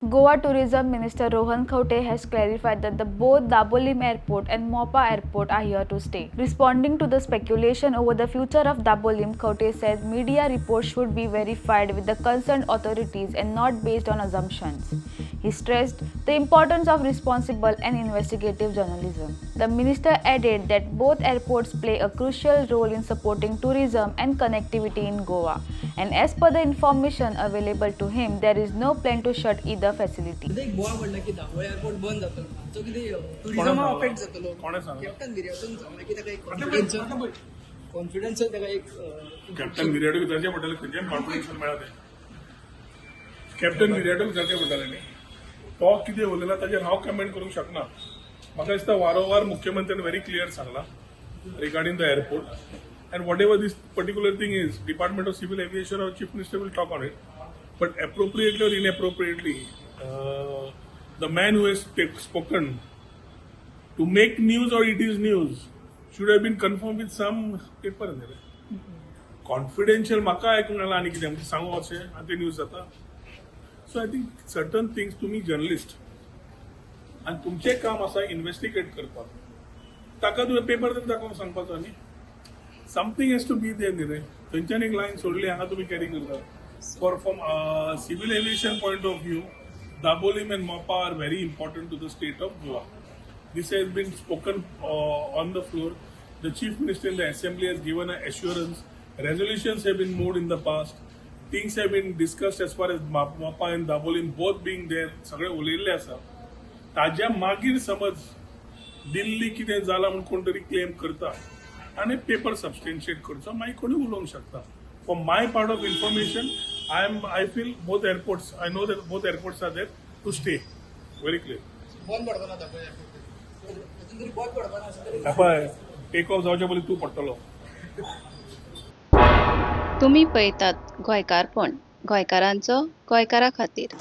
Goa Tourism Minister Rohan Khauté has clarified that both Dabolim Airport and Mopa Airport are here to stay. Responding to the speculation over the future of Dabolim, Khauté said media reports should be verified with the concerned authorities and not based on assumptions. He stressed the importance of responsible and investigative journalism. The minister added that both airports play a crucial role in supporting tourism and connectivity in Goa, and as per the information available to him, there is no plan to shut either facility. Goa म्हणलं की Dabole airport बंद जातलो सो कितें टुरिजमा affect जातलो captain गिर्यातून सांगलें की ताका एक कॉन्फिडन्शियल ताका एक कॅप्टन विराटूक विचारचें पडटलें खंयच्यान कॉन्फिडन्शियल मेळ्ळा तें कॅप्टन विराटूक विचारचें पडटलें न्ही तो कितें उलयला ताचेर हांव कमेंट करूंक शकना म्हाका दिसता वारंवार मुख्यमंत्र्यान व्हेरी क्लियर सांगला regarding the airport and whatever this particular thing is department of civil aviation और chief minister will talk on it but appropriately or inappropriately, the man who has spoken to make news or it is news should have been confirmed with some paper. Confidential maka aykूंक आनी कितें सांगू अशें आनी ते news जाता सो I think certain things तुमी journalist आनी तुमचें काम आसा इन्व्हेस्टिगेट करपाक ताका तुवें पेपर तरी दाखोवन सांगपाचो न्ही something has to be there न्ही रे थंयच्यान एक लायन सोडली हांगा तुमी कॅरी करता from a civil aviation point of view, Dabolim and Mopa are very important to the state of Goa. This has been spoken on the floor. The Chief Minister in the Assembly has given an assurance. Resolutions have been moved in the past. Things have been discussed as far as Mopa and Dabolim both being there. सगळे उलयल्ले आसा. ताज्या मागीर समज दिल्ली कितें जालां म्हूण कोण तरी क्लेम करता आनी पेपर सबस्टेन्शिएट करचो मागीर कोणूय उलोवंक शकता. From my part of information, I feel both airports. I know that both airports are there to stay. Very clear. Take off जावचे पयलीं तूं पडटलो. तुम्ही पळयतात गोंयकारपण गोंयकारांचो गोंयकारा खातीर.